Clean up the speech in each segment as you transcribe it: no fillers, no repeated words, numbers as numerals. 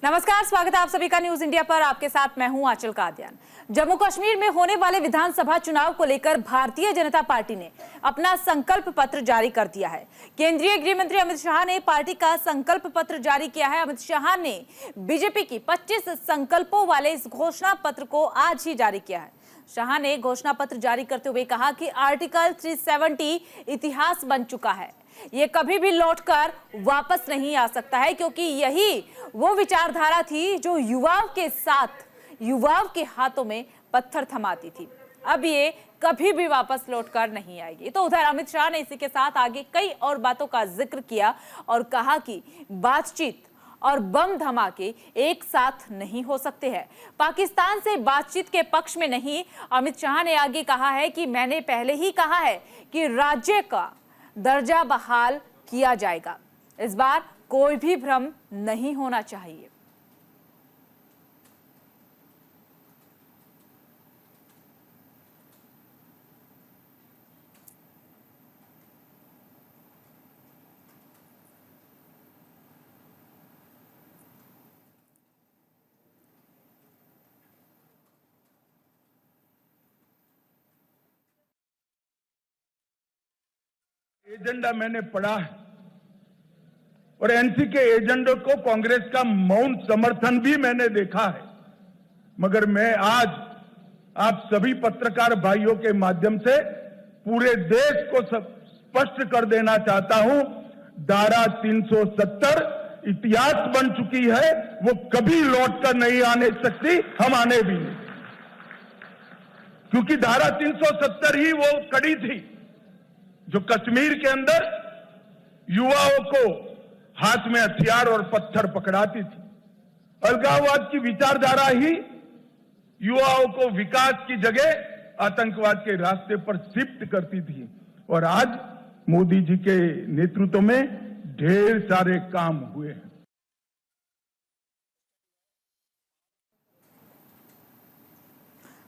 नमस्कार, स्वागत है आप सभी का न्यूज इंडिया पर। आपके साथ मैं हूं आंचल कादियान। जम्मू कश्मीर में होने वाले विधानसभा चुनाव को लेकर भारतीय जनता पार्टी ने अपना संकल्प पत्र जारी कर दिया है। केंद्रीय गृह मंत्री अमित शाह ने पार्टी का संकल्प पत्र जारी किया है। अमित शाह ने बीजेपी की 25 संकल्पों वाले इस घोषणा पत्र को आज ही जारी किया है। शाह ने घोषणा पत्र जारी करते हुए कहा कि आर्टिकल 370 इतिहास बन चुका है, ये कभी भी लौटकर वापस नहीं आ सकता है, क्योंकि यही वो विचारधारा थी जो युवाओं के हाथों में पत्थर थमाती थी। अब ये कभी भी वापस लौटकर नहीं आएगी। तो उधर अमित शाह ने इसी के साथ आगे कई और बातों का जिक्र किया और कहा कि बातचीत और बम धमाके एक साथ नहीं हो सकते हैं। पाकिस्तान से बातचीत के पक्ष में नहीं। अमित शाह ने आगे कहा है कि मैंने पहले ही कहा है कि राज्य का दर्जा बहाल किया जाएगा। इस बार कोई भी भ्रम नहीं होना चाहिए। एजेंडा मैंने पढ़ा है और एनसी के एजेंडे को कांग्रेस का मौन समर्थन भी मैंने देखा है, मगर मैं आज आप सभी पत्रकार भाइयों के माध्यम से पूरे देश को स्पष्ट कर देना चाहता हूं, धारा 370 इतिहास बन चुकी है, वो कभी लौटकर नहीं आने सकती, हम आने भी नहीं, क्योंकि धारा 370 ही वो कड़ी थी जो कश्मीर के अंदर युवाओं को हाथ में हथियार और पत्थर पकड़ाती थी। अलगाववाद की विचारधारा ही युवाओं को विकास की जगह आतंकवाद के रास्ते पर शिफ्ट करती थी। और आज मोदी जी के नेतृत्व में ढेर सारे काम हुए हैं।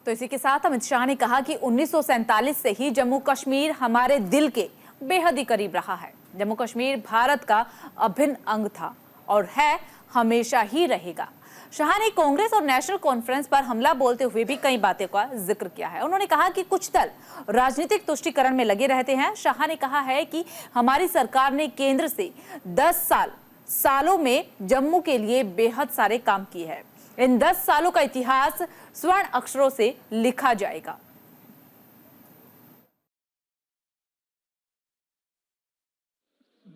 तो इसी के साथ अमित शाह ने कहा कि 1947 से ही जम्मू कश्मीर हमारे दिल के बेहद ही करीब रहा है। जम्मू कश्मीर भारत का अभिन्न अंग था और है, हमेशा ही रहेगा। शाह ने कांग्रेस और नेशनल कॉन्फ्रेंस पर हमला बोलते हुए भी कई बातों का जिक्र किया है। उन्होंने कहा कि कुछ दल राजनीतिक तुष्टीकरण में लगे रहते हैं। शाह ने कहा है कि हमारी सरकार ने केंद्र से 10 सालों में जम्मू के लिए बेहद सारे काम किए हैं। इन 10 सालों का इतिहास स्वर्ण अक्षरों से लिखा जाएगा।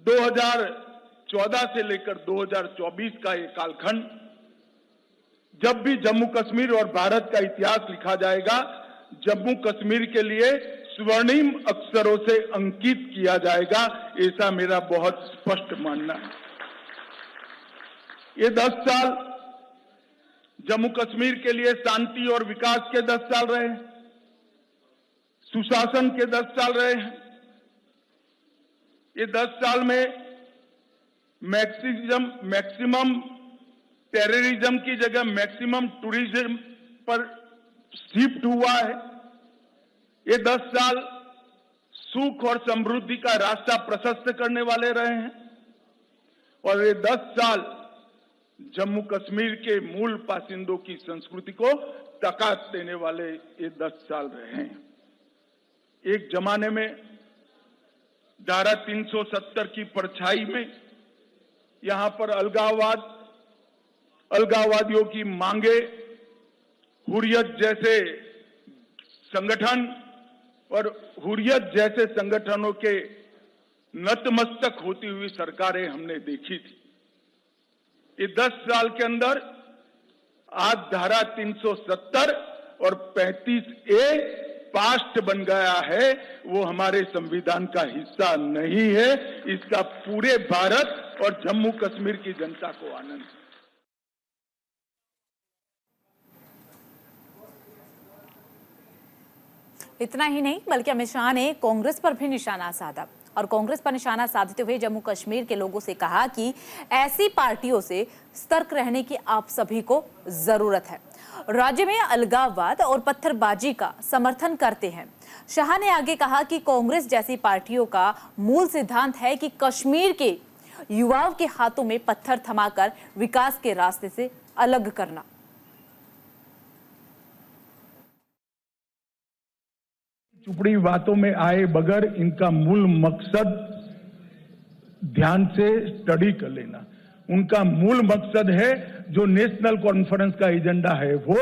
दो 2014 से लेकर 2024 का ये कालखंड, जब भी जम्मू कश्मीर और भारत का इतिहास लिखा जाएगा, जम्मू कश्मीर के लिए स्वर्णिम अक्षरों से अंकित किया जाएगा, ऐसा मेरा बहुत स्पष्ट मानना है। ये 10 साल जम्मू कश्मीर के लिए शांति और विकास के 10 साल रहे हैं, सुशासन के 10 साल रहे हैं। ये 10 साल में मैक्सिमम टेररिज्म की जगह मैक्सिमम टूरिज्म पर शिफ्ट हुआ है। ये 10 साल सुख और समृद्धि का रास्ता प्रशस्त करने वाले रहे हैं और ये 10 साल जम्मू कश्मीर के मूल बासिंदों की संस्कृति को ताकत देने वाले ये 10 साल रहे हैं। एक जमाने में धारा 370 की परछाई में यहां पर अलगाववादियों की मांगे, हुर्रियत जैसे संगठन और हुर्रियत जैसे संगठनों के नतमस्तक होती हुई सरकारें हमने देखी थी। ये 10 साल के अंदर आज धारा 370 और 35A पास्ट बन गया है, वो हमारे संविधान का हिस्सा नहीं है। इसका पूरे भारत और जम्मू कश्मीर की जनता को आनंद है। इतना ही नहीं, बल्कि अमित शाह ने कांग्रेस पर भी निशाना साधा और कांग्रेस पर निशाना साधते हुए जम्मू कश्मीर के लोगों से कहा कि ऐसी पार्टियों से सतर्क रहने की आप सभी को जरूरत है। राज्य में अलगाववाद और पत्थरबाजी का समर्थन करते हैं। शाह ने आगे कहा कि कांग्रेस जैसी पार्टियों का मूल सिद्धांत है कि कश्मीर के युवाओं के हाथों में पत्थर थमाकर विकास के रास्ते से अलग करना। चुपड़ी बातों में आए बगैर इनका मूल मकसद ध्यान से स्टडी कर लेना। उनका मूल मकसद है जो नेशनल कॉन्फ्रेंस का एजेंडा है वो,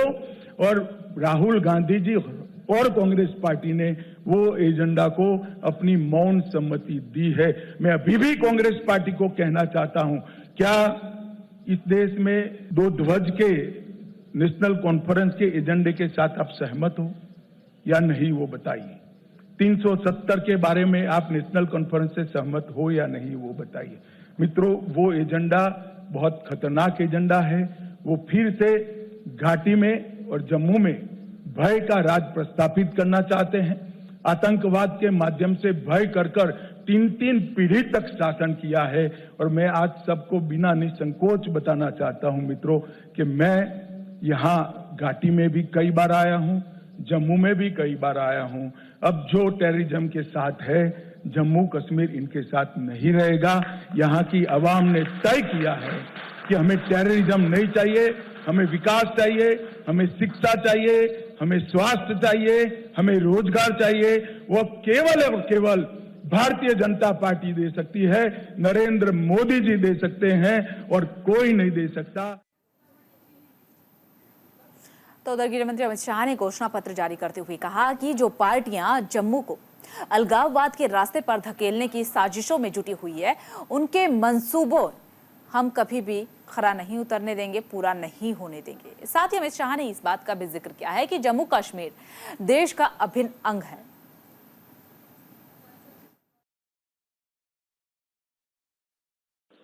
और राहुल गांधी जी और कांग्रेस पार्टी ने वो एजेंडा को अपनी मौन सम्मति दी है। मैं अभी भी कांग्रेस पार्टी को कहना चाहता हूं, क्या इस देश में दो ध्वज के नेशनल कॉन्फ्रेंस के एजेंडे के साथ आप सहमत हो या नहीं, वो बताइए। 370 के बारे में आप नेशनल कॉन्फ्रेंस से सहमत हो या नहीं, वो बताइए। मित्रों, वो एजेंडा बहुत खतरनाक एजेंडा है। वो फिर से घाटी में और जम्मू में भय का राज प्रस्थापित करना चाहते हैं। आतंकवाद के माध्यम से भय कर 3 पीढ़ी तक शासन किया है। और मैं आज सबको बिना निसंकोच बताना चाहता हूं मित्रों कि मैं यहां घाटी में भी कई बार आया हूं, जम्मू में भी कई बार आया हूं। अब जो टेररिज्म के साथ है, जम्मू कश्मीर इनके साथ नहीं रहेगा। यहां की आवाम ने तय किया है कि हमें टेररिज्म नहीं चाहिए, हमें विकास चाहिए, हमें शिक्षा चाहिए, हमें स्वास्थ्य चाहिए, हमें रोजगार चाहिए। वो केवल और केवल भारतीय जनता पार्टी दे सकती है, नरेंद्र मोदी जी दे सकते हैं और कोई नहीं दे सकता। तो उधर गृह मंत्री अमित शाह ने घोषणा पत्र जारी करते हुए कहा कि जो पार्टियां जम्मू को अलगाववाद के रास्ते पर धकेलने की साजिशों में जुटी हुई है, उनके मंसूबों हम कभी भी खरा नहीं उतरने देंगे, पूरा नहीं होने देंगे। साथ ही अमित शाह ने इस बात का भी जिक्र किया है कि जम्मू कश्मीर देश का अभिन्न अंग है।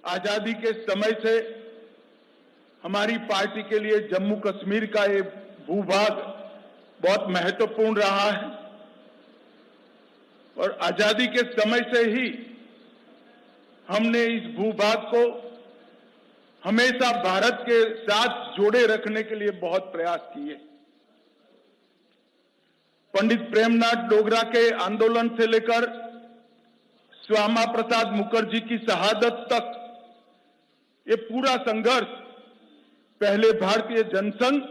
आजादी के समय से हमारी पार्टी के लिए जम्मू कश्मीर का ये भूभाग बहुत महत्वपूर्ण रहा है और आजादी के समय से ही हमने इस भूभाग को हमेशा भारत के साथ जोड़े रखने के लिए बहुत प्रयास किए। पंडित प्रेमनाथ डोगरा के आंदोलन से लेकर श्यामा प्रसाद मुखर्जी की शहादत तक ये पूरा संघर्ष पहले भारतीय जनसंघ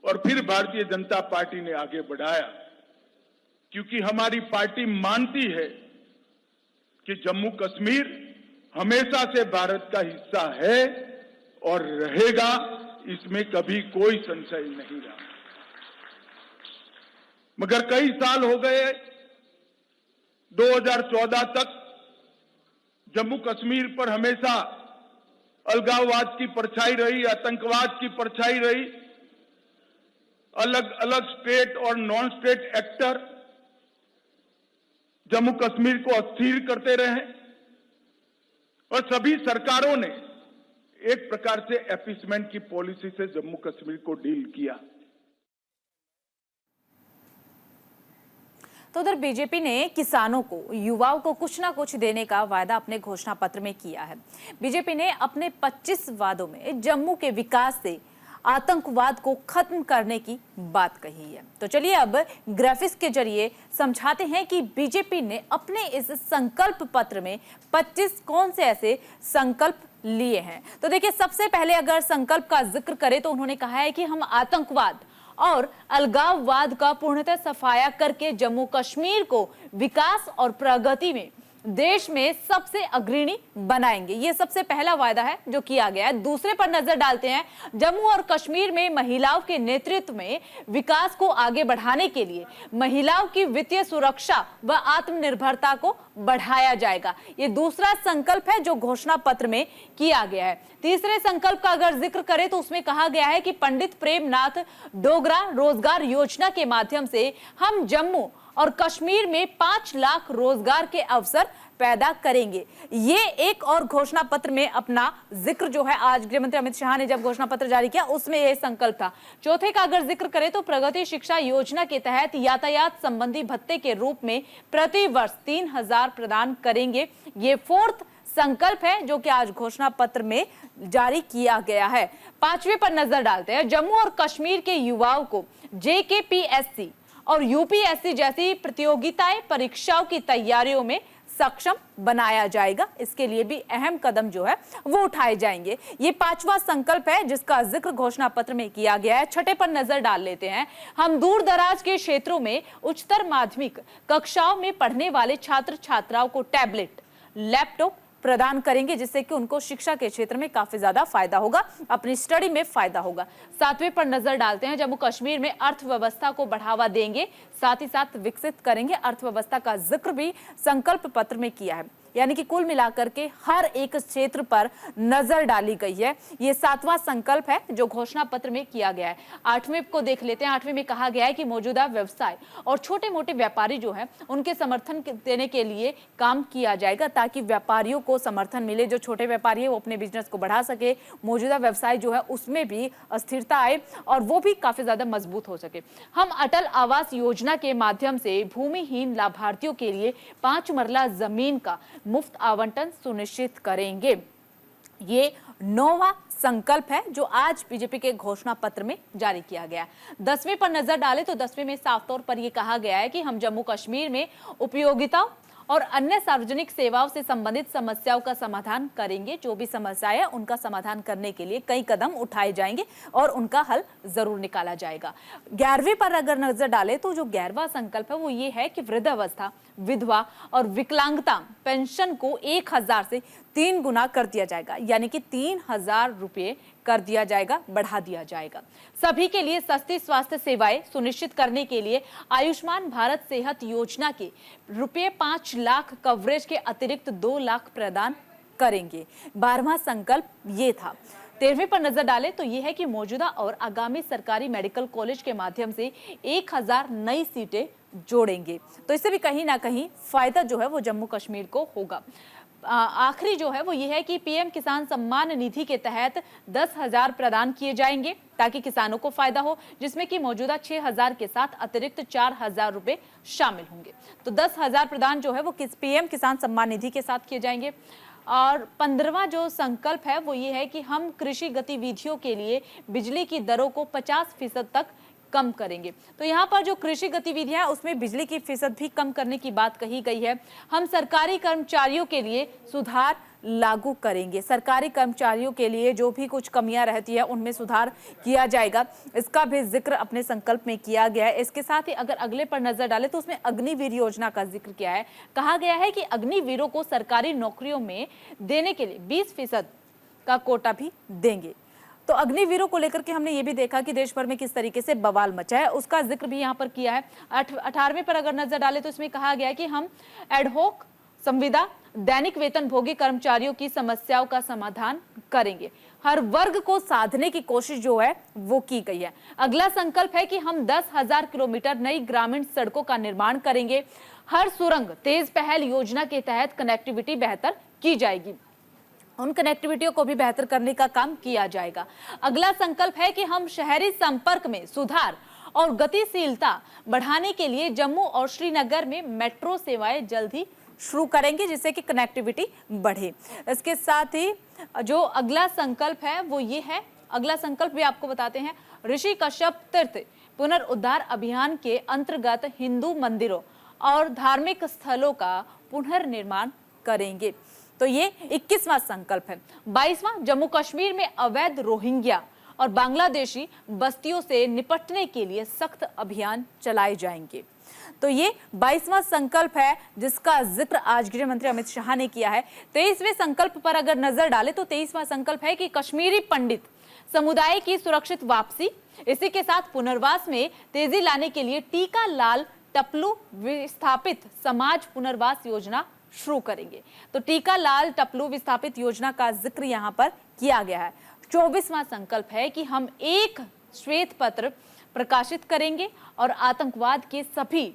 और फिर भारतीय जनता पार्टी ने आगे बढ़ाया, क्योंकि हमारी पार्टी मानती है कि जम्मू कश्मीर हमेशा से भारत का हिस्सा है और रहेगा, इसमें कभी कोई संशय नहीं रहा। मगर कई साल हो गए, 2014 तक जम्मू कश्मीर पर हमेशा अलगाववाद की परछाई रही, आतंकवाद की परछाई रही। अलग अलग स्टेट और non state actor Jammu Kashmir को अस्थिर करते रहे और सभी सरकारों ने एक प्रकार से एपीसमेंट की पॉलिसी से जम्मू कश्मीर को डील किया। तो उधर बीजेपी ने किसानों को, युवाओं को कुछ ना कुछ देने का वायदा अपने घोषणा पत्र में किया है। बीजेपी ने अपने 25 वादों में जम्मू के विकास से आतंकवाद को खत्म करने की बात कही है। तो चलिए अब ग्राफिक्स के जरिए समझाते हैं कि बीजेपी ने अपने इस संकल्प पत्र में 25 कौन से ऐसे संकल्प लिए हैं। तो देखिए, सबसे पहले अगर संकल्प का जिक्र करें तो उन्होंने कहा है कि हम आतंकवाद और अलगाववाद का पूर्णतः सफाया करके जम्मू कश्मीर को विकास और प्रगति में देश में सबसे अग्रणी बनाएंगे। ये सबसे पहला वायदा है जो किया गया है। दूसरे पर नजर डालते हैं। जम्मू और कश्मीर में महिलाओं के नेतृत्व में विकास को आगे बढ़ाने के लिए महिलाओं की वित्तीय सुरक्षा व आत्मनिर्भरता को बढ़ाया जाएगा। ये दूसरा संकल्प है जो घोषणा पत्र में किया गया है। तीसरे संकल्प का अगर जिक्र करें तो उसमें कहा गया है कि पंडित प्रेमनाथ डोगरा रोजगार योजना के माध्यम से हम जम्मू और कश्मीर में 5 लाख रोजगार के अवसर पैदा करेंगे। ये एक और घोषणा पत्र में अपना जिक्र जो है आज गृह मंत्री अमित शाह ने जब घोषणा पत्र जारी किया उसमें यह संकल्प था। चौथे का अगर जिक्र करें तो प्रगति शिक्षा योजना के तहत यातायात संबंधी भत्ते के रूप में प्रति वर्ष 3,000 प्रदान करेंगे। ये फोर्थ संकल्प है जो कि आज घोषणा पत्र में जारी किया गया है। पांचवें पर नजर डालते हैं। जम्मू और कश्मीर के युवाओं को JKPSC और UPSC जैसी प्रतियोगिताएं परीक्षाओं की तैयारियों में सक्षम बनाया जाएगा। इसके लिए भी अहम कदम जो है वो उठाए जाएंगे। ये 5वां संकल्प है जिसका जिक्र घोषणा पत्र में किया गया है। छठे पर नजर डाल लेते हैं। हम दूर दराज के क्षेत्रों में उच्चतर माध्यमिक कक्षाओं में पढ़ने वाले छात्र छात्राओं को टैबलेट, लैपटॉप प्रदान करेंगे, जिससे कि उनको शिक्षा के क्षेत्र में काफी ज्यादा फायदा होगा, अपनी स्टडी में फायदा होगा। 7वें पर नजर डालते हैं। जम्मू कश्मीर में अर्थव्यवस्था को बढ़ावा देंगे, साथ ही साथ विकसित करेंगे। अर्थव्यवस्था का जिक्र भी संकल्प पत्र में किया है, यानी कि कुल मिलाकर के हर एक क्षेत्र पर नजर डाली गई है। ये 7वां संकल्प है जो घोषणा पत्र में किया गया है। 8वें को देख लेते हैं। 8वें में कहा गया है कि मौजूदा व्यवसाय और छोटे मोटे व्यापारी जो है उनके समर्थन देने के लिए काम किया जाएगा, ताकि व्यापारियों को समर्थन मिले। जो छोटे व्यापारी है वो अपने बिजनेस को बढ़ा सके, मौजूदा व्यवसाय जो है उसमें भी स्थिरता आए और वो भी काफी ज्यादा मजबूत हो सके। हम अटल आवास योजना के माध्यम से भूमिहीन लाभार्थियों के लिए 5 मरला जमीन का मुफ्त आवंटन सुनिश्चित करेंगे। ये 9वां संकल्प है जो आज बीजेपी के घोषणा पत्र में जारी किया गया। 10वें पर नजर डालें तो 10वें में साफ तौर पर यह कहा गया है कि हम जम्मू कश्मीर में उपयोगिताओं और अन्य सार्वजनिक सेवाओं से संबंधित समस्याओं का समाधान करेंगे। जो भी समस्याएं है उनका समाधान करने के लिए कई कदम उठाए जाएंगे और उनका हल जरूर निकाला जाएगा। 11वें पर अगर नजर डालें तो जो 11वां संकल्प है वो ये है कि वृद्धावस्था, विधवा और विकलांगता पेंशन को 1000 से 3 गुना कर दिया जाएगा, यानी कि 3000 रुपये कर दिया जाएगा, बढ़ा दिया जाएगा। सभी के लिए सस्ती स्वास्थ्य सेवाएं सुनिश्चित करने के लिए आयुष्मान भारत सेहत योजना के रुपये 5 लाख कवरेज के अतिरिक्त 2 लाख प्रदान करेंगे। 12वां संकल्प ये था। 13वें पर नजर डालें तो यह है कि मौजूदा और आगामी सरकारी मेडिकल कॉलेज के माध्यम से 1000 नई सीटें जोड़ेंगे। तो इससे भी कहीं ना कहीं फायदा जो है वो जम्मू कश्मीर को होगा। आखिरी जो है वो ये है कि पीएम किसान सम्मान निधि के तहत 10,000 प्रदान किए जाएंगे ताकि किसानों को फायदा हो, जिसमें कि मौजूदा 6,000 के साथ अतिरिक्त 4,000 रुपए शामिल होंगे। तो 10,000 प्रदान जो है वो पीएम किसान सम्मान निधि के साथ किए जाएंगे। और 15वां जो संकल्प है वो ये है कि हम कृषि गतिविधियों के लिए बिजली की दरों को 50% तक कम करेंगे। तो यहाँ पर जो कृषि गतिविधियां उसमें बिजली की फीसद भी कम करने की बात कही गई है। हम सरकारी कर्मचारियों के लिए सुधार लागू करेंगे। सरकारी कर्मचारियों के लिए जो भी कुछ कमियां रहती है उनमें सुधार किया जाएगा, इसका भी जिक्र अपने संकल्प में किया गया है। इसके साथ ही अगर अगले पर नजर डालें तो उसमें अग्निवीर योजना का जिक्र किया है। कहा गया है कि अग्निवीरों को सरकारी नौकरियों में देने के लिए 20% का कोटा भी देंगे। तो अग्निवीरों को लेकर के हमने ये भी देखा कि देश भर में किस तरीके से बवाल मचा है, उसका जिक्र भी यहाँ पर किया है। 18वें पर अगर नजर डालें तो इसमें कहा गया है कि हम एडहोक संविदा दैनिक वेतन भोगी कर्मचारियों की समस्याओं का समाधान करेंगे। हर वर्ग को साधने की कोशिश जो है वो की गई है। अगला संकल्प है कि हम 10,000 किलोमीटर नई ग्रामीण सड़कों का निर्माण करेंगे। हर सुरंग तेज पहल योजना के तहत कनेक्टिविटी बेहतर की जाएगी, उन कनेक्टिविटियों को भी बेहतर करने का काम किया जाएगा। अगला संकल्प है कि हम शहरी संपर्क में सुधार और गतिशीलता बढ़ाने के लिए जम्मू और श्रीनगर में मेट्रो सेवाएं जल्द ही शुरू करेंगे, जिससे कि कनेक्टिविटी बढ़े। इसके साथ ही जो अगला संकल्प है वो ये है, अगला संकल्प भी आपको बताते हैं। ऋषि कश्यप तीर्थ पुनरुद्धार अभियान के अंतर्गत हिंदू मंदिरों और धार्मिक स्थलों का पुनर्निर्माण करेंगे। तो ये 21वां संकल्प है। 22वां, जम्मू कश्मीर में अवैध रोहिंग्या और बांग्लादेशी बस्तियों से निपटने के लिए सख्त अभियान चलाए जाएंगे। तो ये 22वां संकल्प है जिसका जिक्र आज गृह मंत्री अमित शाह ने किया है। 23वें संकल्प पर अगर नजर डालें तो 23वां संकल्प है कि कश्मीरी पंडित समुदाय की सुरक्षित वापसी, इसी के साथ पुनर्वास में तेजी लाने के लिए टीका लाल टपलू विस्थापित समाज पुनर्वास योजना शुरू करेंगे। तो टीका लाल टपलू विस्थापित योजना का जिक्र यहाँ पर किया गया है। 24वां संकल्प है कि हम एक श्वेत पत्र प्रकाशित करेंगे और आतंकवाद के सभी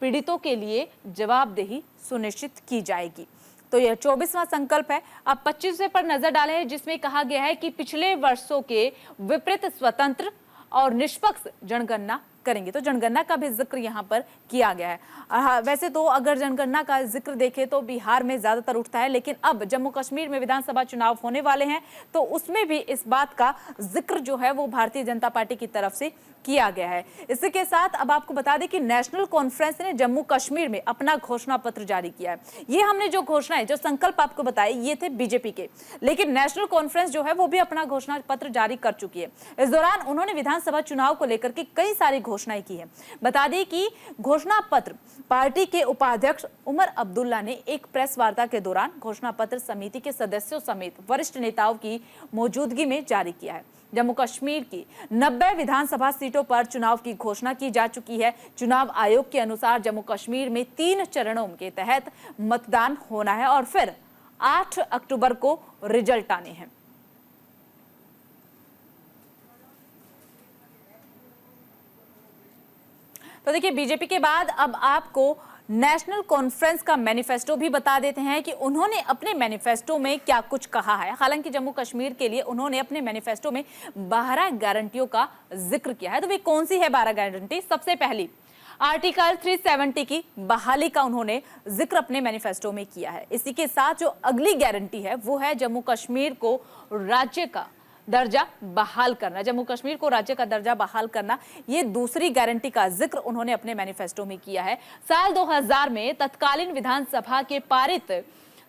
पीड़ितों के लिए जवाबदेही सुनिश्चित की जाएगी। तो यह 24वां संकल्प है। अब 25वें पर नजर डाले हैं जिसमें कहा गया है कि पिछले वर्षों के विपरीत स्वतंत्र और निष्पक्ष जनगणना करेंगे। तो जनगणना का भी जिक्र यहाँ पर किया गया है। वैसे तो अगर जनगणना का जिक्र देखें तो बिहार में ज्यादातर उठता है, लेकिन अब जम्मू कश्मीर में विधानसभा चुनाव होने वाले हैं तो उसमें भी इस बात का जिक्र जो है वो भारतीय जनता पार्टी की तरफ से किया गया है। इसी के साथ अब आपको बता दें कि नेशनल कॉन्फ्रेंस ने जम्मू कश्मीर में अपना घोषणा पत्र जारी किया है। ये हमने जो घोषणाएं, जो संकल्प आपको बताए, ये थे बीजेपी के, लेकिन नेशनल कॉन्फ्रेंस जो है वो भी अपना घोषणा पत्र जारी कर चुकी है। इस दौरान उन्होंने विधानसभा चुनाव को लेकर के कई सारी घोषणाएं की है। बता दें कि घोषणा पत्र पार्टी के उपाध्यक्ष उमर अब्दुल्ला ने एक प्रेस वार्ता के दौरान घोषणा पत्र समिति के सदस्यों समेत वरिष्ठ नेताओं की मौजूदगी में जारी किया है। जम्मू कश्मीर की 90 विधानसभा सीटों पर चुनाव की घोषणा की जा चुकी है। चुनाव आयोग के अनुसार जम्मू कश्मीर में 3 चरणों के तहत मतदान होना है और फिर 8 अक्टूबर को रिजल्ट आने हैं। तो देखिए, बीजेपी के बाद अब आपको नेशनल कॉन्फ्रेंस का मैनिफेस्टो भी बता देते हैं कि उन्होंने अपने मैनिफेस्टो में क्या कुछ कहा है। हालांकि जम्मू कश्मीर के लिए उन्होंने अपने मैनिफेस्टो में 12 गारंटियों का जिक्र किया है। तो वे कौन सी है 12 गारंटी? सबसे पहली आर्टिकल 370 की बहाली का उन्होंने जिक्र अपने मैनिफेस्टो में किया है। इसी के साथ जो अगली गारंटी है वो है जम्मू कश्मीर को राज्य का दर्जा बहाल करना। जम्मू कश्मीर को राज्य का दर्जा बहाल करना, ये दूसरी गारंटी का जिक्र उन्होंने अपने मैनिफेस्टो में किया है। साल 2000 में तत्कालीन विधानसभा के पारित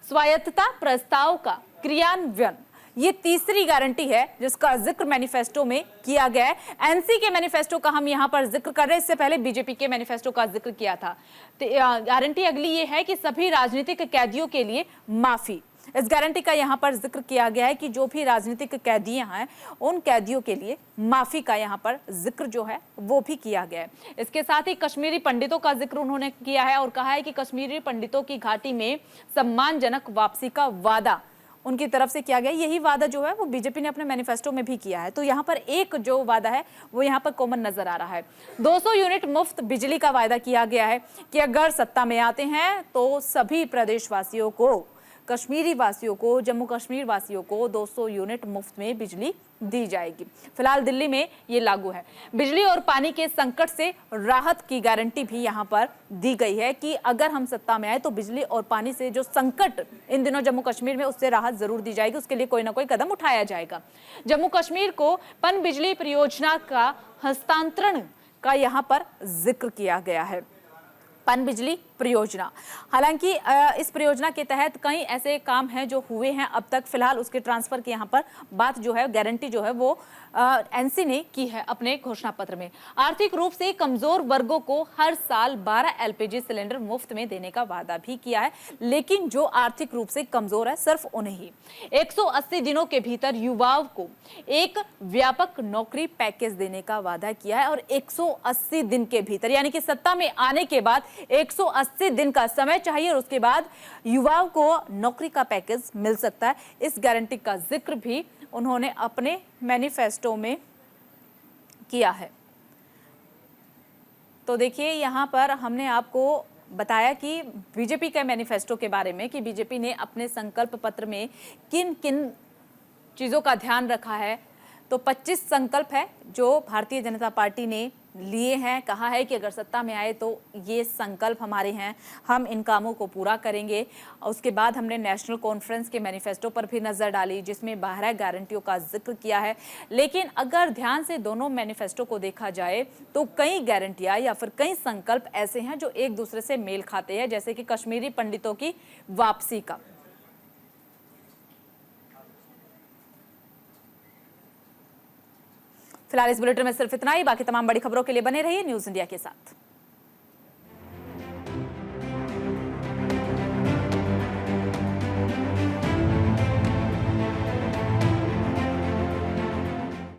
स्वायत्तता प्रस्ताव का क्रियान्वयन, ये तीसरी गारंटी है जिसका जिक्र मैनिफेस्टो में किया गया है। एनसी के मैनिफेस्टो का हम यहां पर जिक्र कर रहे हैं, इससे पहले बीजेपी के मैनिफेस्टो का जिक्र किया था। गारंटी अगली ये है कि सभी राजनीतिक कैदियों के लिए माफी। इस गारंटी का यहाँ पर जिक्र किया गया है कि जो भी राजनीतिक कैदियां हैं उन कैदियों के लिए माफी का यहाँ पर जिक्र जो है वो भी किया गया है। इसके साथ ही कश्मीरी पंडितों का जिक्र उन्होंने किया है और कहा है कि कश्मीरी पंडितों की घाटी में सम्मानजनक वापसी का वादा उनकी तरफ से किया गया। यही वादा जो है वो बीजेपी ने अपने मैनिफेस्टो में भी किया है। तो यहाँ पर एक जो वादा है वो यहाँ पर कॉमन नजर आ रहा है। 200 यूनिट मुफ्त बिजली का वादा किया गया है कि अगर सत्ता में आते हैं तो सभी प्रदेशवासियों को, कश्मीरी वासियों को, जम्मू कश्मीर वासियों को 200 यूनिट मुफ्त में बिजली दी जाएगी। फिलहाल दिल्ली में ये लागू है। बिजली और पानी के संकट से राहत की गारंटी भी यहाँ पर दी गई है कि अगर हम सत्ता में आए तो बिजली और पानी से जो संकट इन दिनों जम्मू कश्मीर में, उससे राहत जरूर दी जाएगी। उसके लिए कोई ना कोई कदम उठाया जाएगा। जम्मू कश्मीर को पन बिजली परियोजना का हस्तांतरण का यहाँ पर जिक्र किया गया है। पन बिजली परियोजना, हालांकि इस परियोजना के तहत कई ऐसे काम हैं जो हुए हैं अब तक। फिलहाल उसके ट्रांसफर की यहाँ पर बात जो है, गारंटी जो है वो एनसी ने की है अपने घोषणा पत्र में। आर्थिक रूप से कमजोर वर्गों को हर साल 12 एलपीजी सिलेंडर मुफ्त में देने का वादा भी किया है, लेकिन जो आर्थिक रूप से कमजोर है सिर्फ उन्हें ही। 180 दिनों के भीतर युवाओं को एक व्यापक नौकरी पैकेज देने का वादा किया है और 180 दिन के भीतर, यानी कि सत्ता में आने के बाद 180 दिन का समय चाहिए और उसके बाद युवाओं को नौकरी का पैकेज मिल सकता है। इस गारंटी का जिक्र भी उन्होंने अपने मैनिफेस्टो में किया है। तो देखिए, यहां पर हमने आपको बताया कि बीजेपी के मैनिफेस्टो के बारे में कि बीजेपी ने अपने संकल्प पत्र में किन किन चीजों का ध्यान रखा है। तो 25 संकल्प है जो भारतीय जनता पार्टी ने लिए हैं। कहा है कि अगर सत्ता में आए तो ये संकल्प हमारे हैं, हम इन कामों को पूरा करेंगे। उसके बाद हमने नेशनल कॉन्फ्रेंस के मैनिफेस्टो पर भी नजर डाली जिसमें 12 गारंटियों का जिक्र किया है। लेकिन अगर ध्यान से दोनों मैनिफेस्टो को देखा जाए तो कई गारंटियां या फिर कई संकल्प ऐसे हैं जो एक दूसरे से मेल खाते हैं, जैसे कि कश्मीरी पंडितों की वापसी का। फिलहाल इस बुलेटिन में सिर्फ इतना ही। बाकी तमाम बड़ी खबरों के लिए बने रहिए न्यूज़ इंडिया के साथ।